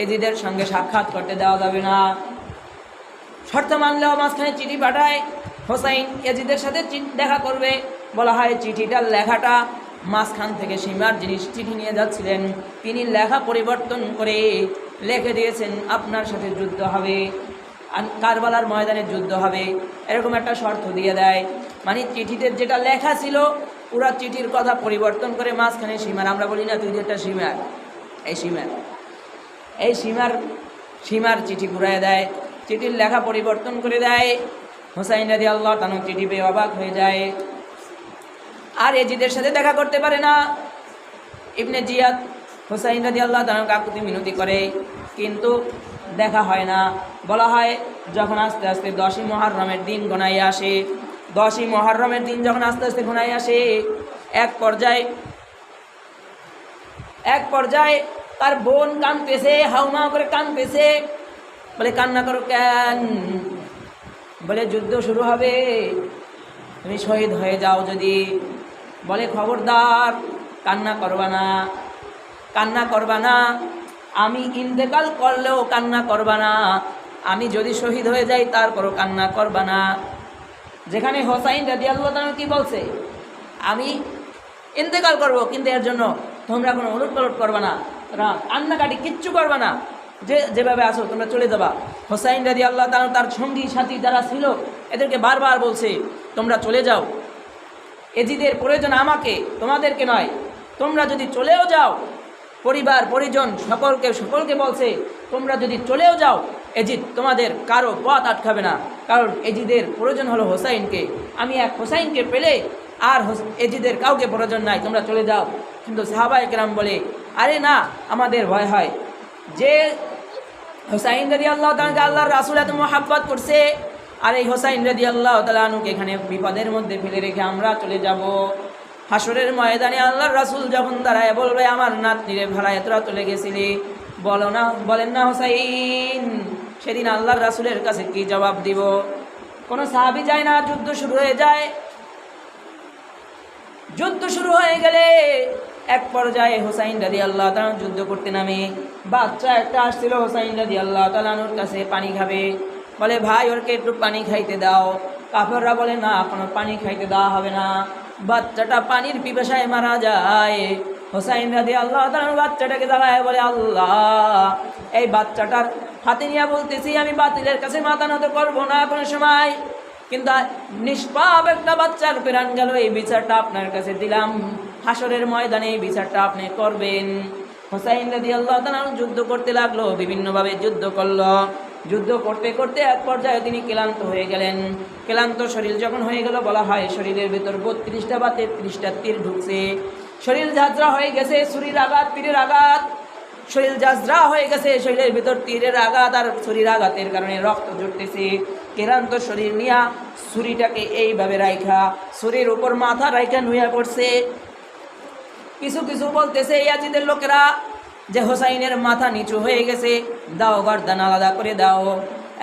এজিদের সঙ্গে সাক্ষাৎ করতে দেওয়া যাবে না। শর্ত মানলেও মাঝখানে চিঠি পাঠায়, হোসাইন এজিদের সাথে দেখা করবে। বলা হয় চিঠিটার লেখাটা মাঝখান থেকে সীমার যিনি চিঠি নিয়ে যাচ্ছিলেন, তিনি লেখা পরিবর্তন করে লিখে দিয়েছেন আপনার সাথে যুদ্ধ হবে, কারবালার ময়দানে যুদ্ধ হবে, এরকম একটা শর্ত দিয়ে দেয়। মানে চিঠিতে যেটা লেখা ছিল পুরা চিঠির কথা পরিবর্তন করে মাঝখানে সীমার, আমরা বলি না তুই যেটা সীমার, এই সীমার চিঠি ঘুরাই দেয়, চিঠির লেখা পরিবর্তন করে দেয়। হোসাইন রাদিয়াল্লাহু তাআলা চিঠি পেয়ে অবাক হয়ে যায়, আর এজিদের সাথে দেখা করতে পারে না। ইবনে জিয়াদ হোসাইন রাদিয়াল্লাহু তাআলা কাকুতি মিনতি করে, কিন্তু দেখা হয় না। বলা হয় যখন আস্তে আস্তে 10ই মুহররমের দিন ঘনাই আসে, 10ই মুহররমের দিন যখন আস্তে আস্তে ঘনাই আসে, এক পর্যায়ে তার বোন কাঁদতেছে, হাউমাউ করে কাঁদতেছে। বলে কান্না করো কেন? বলে যুদ্ধ শুরু হবে, তুমি শহীদ হয়ে যাও যদি। বলে খবরদার, কান্না করবা না, কান্না করবা না, আমি ইন্তেকাল করলেও কান্না করবা না, আমি যদি শহীদ হয়ে যাই তারপরও কান্না করবা না। যেখানে হোসাইন রাদিয়াল্লাহু তাআলা কি বলছে, আমি ইন্তেকাল করব, কিন্তু এর জন্য তোমরা কোনো উলট পালট করবা না, কান্নাকাটি কিচ্ছু করবা না, যেভাবে আসো তোমরা চলে যাবা। হোসাইন রাদিয়াল্লাহু তাআলা তার সঙ্গী সাথী যারা ছিল এদেরকে বারবার বলছে তোমরা চলে যাও, এজিদের প্রয়োজন আমাকে, তোমাদেরকে নয়। তোমরা যদি চলেও যাও, পরিবার পরিজন সকলকে বলছে তোমরা যদি চলেও যাও, এজিদ তোমাদের কারো পথ আটকাবে না, কারণ এজিদের প্রয়োজন হলো হোসাইনকে। আমি এক হোসাইনকে পেলে আর এজিদের কাউকে প্রয়োজন নাই, তোমরা চলে যাও। কিন্তু সাহাবায়ে কেরাম বলে, আরে না, আমাদের ভয় হয় যে হোসাইন রাদিয়াল্লাহু তাআলা আল্লাহর রাসূল এত মহব্বত করছে, আর এই হোসাইন রাদিয়াল্লাহু তাআলা আনহুকে এখানে বিপদের মধ্যে ফেলে রেখে আমরা চলে যাব। হাসরের ময়দানে আল্লাহর রাসূল যখন দাঁড়ায় বলবে, আমার নাতনিরে ভাড়ায় তোরা চলে গেছিলি, বলেন না হোসাইন, সেদিন আল্লাহর রাসূলের কাছে কি জবাব দিব? কোনো সাহাবী যায় না, যুদ্ধ শুরু হয়ে যায়। যুদ্ধ শুরু হয়ে গেলে এক পর্যায়ে হোসাইন রাদিয়াল্লাহু তাআলা যুদ্ধ করতে নামে। বাচ্চা একটা আসছিল হোসাইন রাদিয়াল্লাহু তাআলা আনহুর কাছে পানি খাবে, বলে ভাই ওরকে একটু পানি খাইতে দাও। কাফেররা বলে না, কোনো পানি খাইতে দেওয়া হবে না। বাচ্চাটা পানির পিপাসায় মারা যায়। হোসাইন রাদিয়াল্লাহু তাআলা বাচ্চাটাকে দাঁড়ায় বলে, আল্লাহ, এই বাচ্চাটার হাতে নিয়ে বলতেছি আমি বাতিলের কাছে মাথা নত করবো না কোনো সময়, কিন্তু নিষ্পাপ একটা বাচ্চার প্রাণ গেল, এই বিচারটা আপনার কাছে দিলাম, হাসরের ময়দানে এই বিচারটা আপনি করবেন। হোসাইন রাদিয়াল্লাহু তাআলা যুদ্ধ করতে লাগলো, বিভিন্নভাবে যুদ্ধ করলো। যুদ্ধ করতে করতে এক পর্যায়ে তিনি ক্লান্ত হয়ে গেলেন। ক্লান্ত শরীর যখন হয়ে গেল, বলা হয় শরীরের ভেতর 32টা বা 33টা তীর ঢুকছে। শরীর ঝাঁঝরা হয়ে গেছে, ছুরির আঘাত, তীরের আঘাত, শরীর ঝাঁঝরা হয়ে গেছে, শরীরের ভিতর তীরের আঘাত আর ছুরির আঘাতের কারণে রক্ত জড়তেছে। ক্লান্ত শরীর নিয়া ছুরিটাকে এইভাবে রাইখা, ছুরির উপর মাথা রাইখা নুয়ে পড়ছে। কিছু কিছু বলতেছে ইয়াজিদের লোকেরা যে হোসাইনের মাথা নিচু হয়ে গেছে, দাও গর্দান আলাদা করে দাও,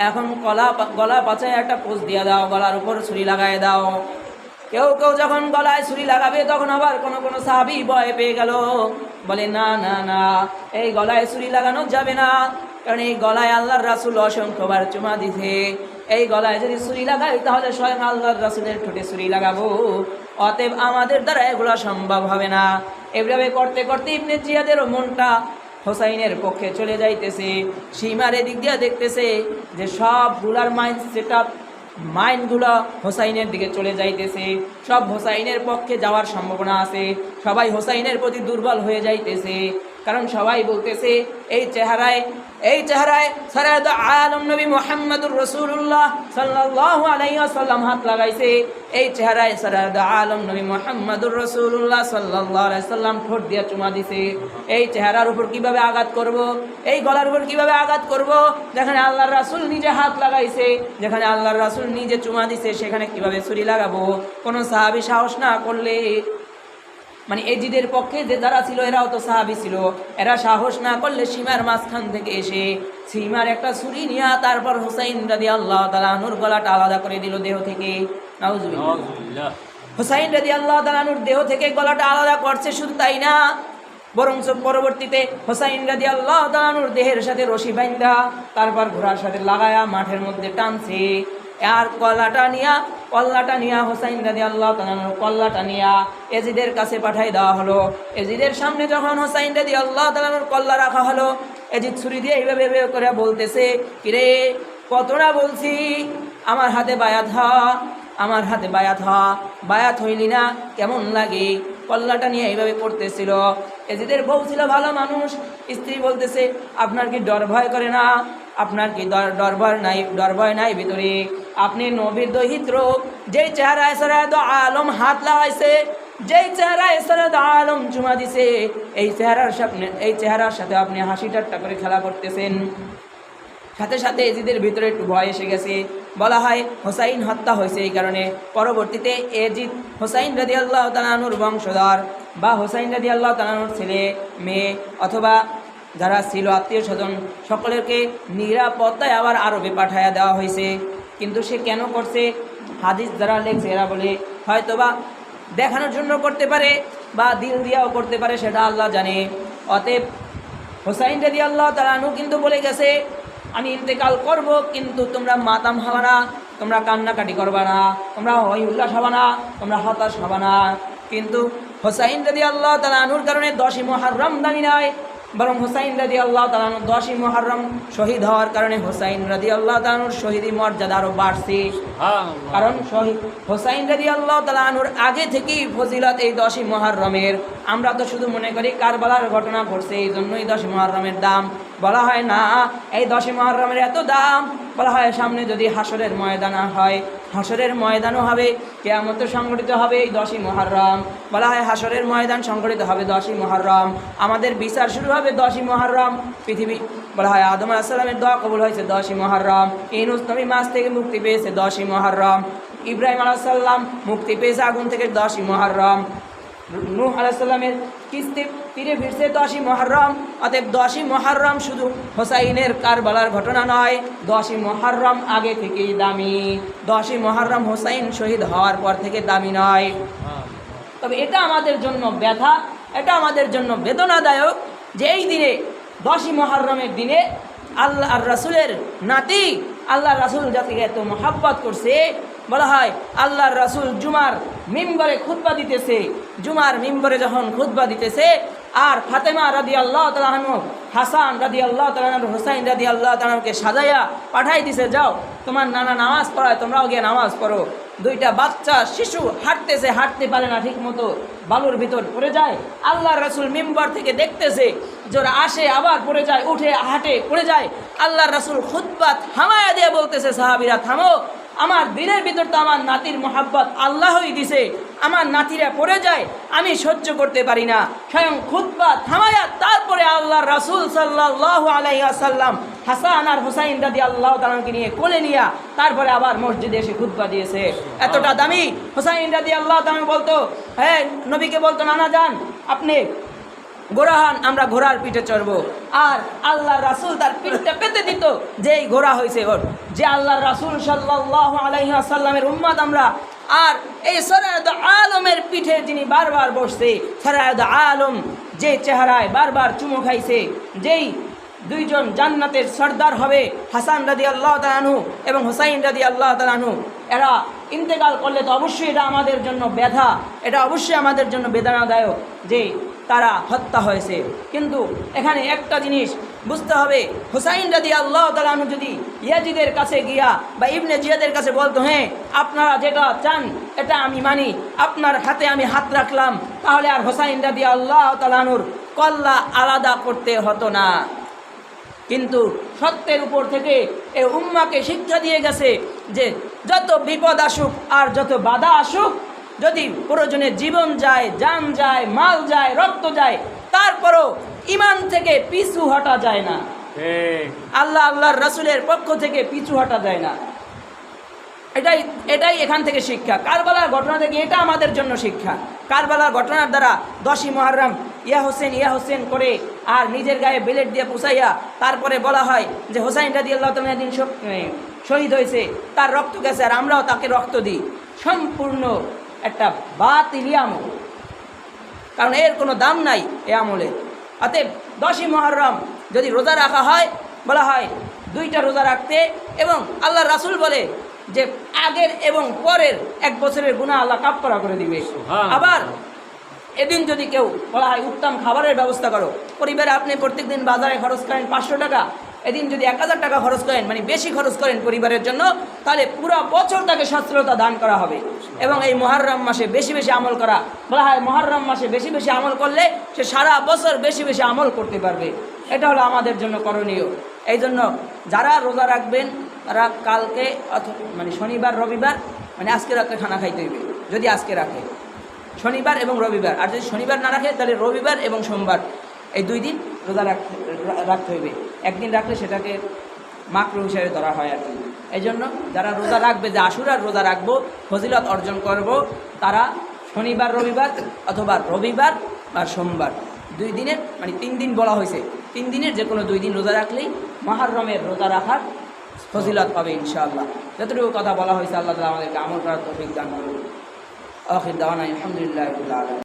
এখন গলা পাছায় একটা পোজ দিয়ে দাও, গলার উপর ছুরি লাগায় দাও। কেউ কেউ যখন গলায় ছুরি লাগাবে, তখন আবার কোনো সাহাবী ভয় পেয়ে গেল, বলে না না না, এই গলায় ছুরি লাগানো যাবে না, কারণ এই গলায় আল্লাহর রাসূল অসংখ্যবার চুমা দিছে। এই গলায় যদি ছুরি লাগাই তাহলে স্বয়ং আল্লাহর রাসূলের ঠোঁটে ছুরি লাগাবো, অতএব আমাদের দ্বারা এগুলো সম্ভব হবে না। এভাবে করতে করতে ইবনে জিয়াদেরও মনটা হোসাইনের পক্ষে চলে যাইতেছে। সীমার এদিক দিয়ে দেখতেছে যে সবগুলার মাইন্ডগুলো হোসাইনের দিকে চলে যাইতেছে, সব হোসাইনের পক্ষে যাওয়ার সম্ভাবনা আছে, সবাই হোসাইনের প্রতি দুর্বল হয়ে যাইতেছে। কারণ সবাই বলতেছে এই চেহারায় সরাদ আলম নবী মুহাম্মদুর রাসূলুল্লাহ সাল্লাল্লাহু আলাইহি ওয়াসাল্লাম হাত লাগাইছে, এই চেহারায় সরাদ আলম নবী মুহাম্মদুর রাসূলুল্লাহ সাল্লাল্লাহু আলাইহি ওয়াসাল্লাম ঠোঁট দিয়ে চুমা দিছে। এই চেহারার উপর কিভাবে আঘাত করব, এই গলার উপর কিভাবে আঘাত করব, যেখানে আল্লাহর রাসূল নিজে হাত লাগাইছে, যেখানে আল্লাহর রাসূল নিজে চুমা দিছে, সেখানে কিভাবে ছুরি লাগাবো? কোনো সাহাবী সাহস না করলে, মানে এজিদের পক্ষে যে যারা ছিল এরাও তো সাহাবী ছিল, এরা সাহস না করলে সীমার মাঝখান থেকে এসে সীমার একটা ছুরি নিয়ে তারপর হোসাইন রাদিয়াল্লাহু তাআলা আনহুর গলাটা আলাদা করে দিল দেহ থেকে। নাউজুবিল্লাহ। হোসাইন রাদিয়াল্লাহু তাআলা আনহুর দেহ থেকে গলাটা আলাদা করছে, শুধু তাই না, বরং পরবর্তীতে হোসাইন রাদিয়াল্লাহু তাআলা আনহুর দেহের সাথে রশি বাইন্ধা তারপর ঘোড়ার সাথে লাগায়া মাঠের মধ্যে টানছে। আর কল্লাটা নিয়া হোসাইন রাদিয়াল্লাহু তাআলা আনহু কল্লাটা নিয়া এজিদের কাছে পাঠাই দেওয়া হলো। এজিদের সামনে যখন হোসাইন রাদিয়াল্লাহু তাআলা আনহুর কল্লা রাখা হলো, এজিদ ছুরি দিয়ে এইভাবে করে বলতেছে, কিরে কতটা বলছি আমার হাতে বায়াত হ, আমার হাতে বায়াত হ, বায়াত হইলি না কেমন লাগে? কল্লাটা নিয়ে এইভাবে করতেছিল। এজিদের বউ ছিল ভালো মানুষ, স্ত্রী বলতেছে আপনার কি ডর ভয় করে না? আপনার কি ডর ভয় নাই ভিতরে? আপনি নবীর দহিত্র, যেই চেহারায় সরাদ আলম হাত লাগাইছে, যেই চেহারায় সরাদ আলম চুমা দিছে, এই চেহারার সাথে আপনি হাসি ঠাট্টা করে খেলা করতেছেন। সাথে সাথে এজিদের ভিতরে একটু ভয় এসে গেছে। বলা হয় হোসাইন হত্যা হয়েছে এই কারণে। পরবর্তীতে এজিদ হোসাইন রাদিয়াল্লাহু তাআলা আনহুর বংশধর বা হোসাইন রাদিয়াল্লাহু তাআলা আনহুর ছেলে মেয়ে অথবা যারা ছিল আত্মীয় স্বজন সকলকে নিরাপত্তায় আবার আরবে পাঠায়া দেওয়া হয়েছে। কিন্তু সে কেন করছে, হাদিস যারা লেখছে এরা বলে হয়তোবা দেখানোর জন্য করতে পারে বা দিল দিয়াও করতে পারে, সেটা আল্লাহ জানে। অতএব হোসাইন রাদিয়াল্লাহু তাআলা আনহু কিন্তু বলে গেছে আমি ইন্তেকাল করব, কিন্তু তোমরা মাতাম হবা না, তোমরা কান্নাকাটি করবা না, তোমরা হই উল্লাস হবা না, তোমরা হতাশ হবা না। কিন্তু হোসাইন রাদিয়াল্লাহু তাআলা আনহুর কারণে 10ই মুহররম দামি নয়, বরং হোসাইন রাদিয়াল্লাহু তাআলা আনহু 10ই মুহররম শহীদ হওয়ার কারণে হোসাইন রাদিয়াল্লাহু তাআলা আনহুর শহীদি মর্যাদা আরও বাড়ছে। কারণ শহীদ হোসাইন রাদিয়াল্লাহু তাআলা আনহুর আগে থেকেই ফজিলত এই 10ই মুহররমের। আমরা তো শুধু মনে করি কারবালার ঘটনা ঘটছে এই জন্যই 10ই মুহররমের দাম। বলা হয় না, এই 10ই মুহররমের এত দাম। বলা হয় সামনে যদি হাসরের ময়দান হয়, হাসরের ময়দানও হবে, কিয়ামত সংগঠিত হবে এই 10ই মুহররম। বলা হয় হাসরের ময়দান সংগঠিত হবে 10ই মুহররম, আমাদের বিচার শুরু হবে 10ই মুহররম। পৃথিবী বলা হয় আদম আলাইহিস সালামের দোয়া কবুল হয়েছে 10ই মুহররম, ইউনূস নবী মাছ থেকে মুক্তি পেয়েছে 10ই মুহররম, ইব্রাহিম আলাইহিস সালাম মুক্তি পেয়েছে আগুন থেকে 10ই মুহররম, নূহ আলাইহিস সালামের কিস্তি তীরে ফিরছে 10ই মুহররম। অতএব 10ই মুহররম শুধু হোসাইনের কারবালার ঘটনা নয়, 10ই মুহররম আগে থেকেই দামি। 10ই মুহররম হোসাইন শহীদ হওয়ার পর থেকে দামি নয়। তবে এটা আমাদের জন্য ব্যথা, এটা আমাদের জন্য বেদনাদায়ক যে এই দিনে 10ই মুহররমের দিনে আল্লাহর রাসূলের নাতি আল্লাহর রাসূল যাকে এত মহব্বত করছে, বলা হয় আল্লাহর রাসূল জুমার মিম্বরে খুতবা দিতেছে, জুমার মিম্বরে যখন খুতবা দিতেছে আর ফাতেমা রাদিয়াল্লাহু তাআলা আনহু হাসান রাদিয়াল্লাহু তাআলা আনহু হুসাইন রাদিয়াল্লাহু তাআলা আনহুকে সাজাইয়া পাঠাই দিছে, যাও তোমার নানা নামাজ পড়ায়, তোমরাও গিয়ে নামাজ পড়ো। দুইটা বাচ্চা শিশু হাঁটতেছে, হাঁটতে পারে না ঠিক মতো, বালুর ভিতর পড়ে যায়। আল্লাহর রাসূল মিম্বর থেকে দেখতেছে, জোরা আসে আবার পড়ে যায়, উঠে হাঁটে পড়ে যায়। আল্লাহর রাসূল খুতবা থামায়া দিয়ে বলতেছে সাহাবীরা থামো, আমার দিলের ভিতর তো আমার নাতির মোহাব্বত আল্লাহই দিছে, আমার নাতিরা পড়ে যায় আমি সহ্য করতে পারি না। স্বয়ং খুতবা থামায়া তারপরে আল্লাহর রাসূল সাল্লাল্লাহু আলাইহি ওয়াসাল্লাম হাসান আর হুসাইন রাদিয়াল্লাহু তাআলাকে নিয়ে কোলে নিয়ে তারপরে আবার মসজিদে এসে খুতবা দিয়েছে। এতটা দামি। হুসাইন রাদিয়াল্লাহু তাআলা বলতো, হ্যাঁ নবীকে বলতো নানা যান আপনি ঘোড়া হন, আমরা ঘোড়ার পিঠে চড়বো। আর আল্লাহর রাসূল তার পিঠটা পেতে দিত, যেই ঘোড়া হয়েছে ওর, যে আল্লাহর রাসূল সাল্লাল্লাহু আলাইহি ওয়াসাল্লামের উম্মত আমরা। আর এই সরায়দ আলমের পিঠে যিনি বারবার বসছে, সরায়দ আলম যে চেহারায় বারবার চুমু খাইছে, যেই দুইজন জান্নাতের সর্দার হবে হাসান রাদিয়াল্লাহু তাআলা আনহু এবং হুসাইন রাদিয়াল্লাহু তাআলা আনহু, এরা ইন্তেকাল করলে তো অবশ্যই এটা আমাদের জন্য ব্যথা, এটা অবশ্যই আমাদের জন্য বেদনাদায়ক যে তারা হত্যা হয়েছে। কিন্তু এখানে একটা জিনিস বুঝতে হবে, হুসাইন রাদিয়াল্লাহু তাআলা আনহু যদি ইয়াজিদের কাছে গিয়া বা ইবনে জিয়াদের কাছে বলতো, হ্যাঁ আপনারা যেটা চান এটা আমি মানি, আপনার হাতে আমি হাত রাখলাম, তাহলে আর হুসাইন রাদিয়াল্লাহু তাআলা আনহুর কল্লা আলাদা করতে হতো না। কিন্তু সত্যের উপর থেকে এই উম্মাকে শিক্ষা দিয়ে গেছে যে যত বিপদ আসুক আর যত বাধা আসুক, যদি প্রয়োজনে জীবন যায়, জান যায়, মাল যায়, রক্ত যায়, তারপরও ঈমান থেকে পিছু হটা যায় না। আল্লাহর রাসূলের পক্ষ থেকে পিছু হটা যায় না। এটাই এখান থেকে শিক্ষা। কারবালার ঘটনা থেকে এটা আমাদের জন্য শিক্ষা। কারবালার ঘটনার দ্বারা 10ই মুহররম ইয়া হোসেন করে আর নিজের গায়ে বেলেট দিয়ে পুষাইয়া তারপরে বলা হয় যে হোসাইন রাদিয়াল্লাহু তাআলা একদিন শহীদ হয়েছে, তার রক্ত গেছে আর আমরাও তাকে রক্ত দিই। সম্পূর্ণ একটা বাতিল আমল, কারণ এর কোনো দাম নাই এ আমলে। অতএব 10ই মুহররম যদি রোজা রাখা হয়, বলা হয় 2টা রোজা রাখতে, এবং আল্লাহর রাসূল বলে যে আগের এবং পরের 1 বছরের গুনাহ আল্লাহ কাফারা করে দিবে। আবার এদিন যদি কেউ বলা হয় উত্তম খাবারের ব্যবস্থা করো, পরিবারে আপনি প্রত্যেক দিন বাজারে খরচ করেন 500 টাকা, এদিন যদি 1000 টাকা খরচ করেন, মানে বেশি খরচ করেন পরিবারের জন্য, তাহলে পুরো বছর তাকে সচ্ছলতা দান করা হবে। এবং এই মুহররম মাসে বেশি বেশি আমল করা, বলা হয় মুহররম মাসে বেশি বেশি আমল করলে সে সারা বছর বেশি বেশি আমল করতে পারবে। এটা হলো আমাদের জন্য করণীয়। এই জন্য যারা রোজা রাখবেন তারা কালকে মানে শনিবার রবিবার, মানে আজকে রাত্রে খানা খাইতে হইবে যদি আজকে রাখে, শনিবার এবং রবিবার। আর যদি শনিবার না রাখে তাহলে রবিবার এবং সোমবার, এই 2 দিন রোজা রাখতে হইবে। একদিন রাখলে সেটাকে মাকরুহ হিসেবে ধরা হয় আর কি। এই জন্য যারা রোজা রাখবে, যে আশুরার রোজা রাখবো, ফজিলত অর্জন করব, তারা শনিবার রবিবার অথবা রবিবার বা সোমবার 2 দিনের, মানে 3 দিন বলা হয়েছে, 3 দিনের যে কোনো 2 দিন রোজা রাখলেই মুহররমের রোজা রাখার ফজিলত পাবে ইনশাআল্লাহ। যতটুকু কথা বলা হয়েছে আল্লাহ তাআলা আমাদেরকে আমল করার তৌফিক দান করুন। আখির দাওয়ানা আলহামদুলিল্লাহি রাব্বিল আলামিন।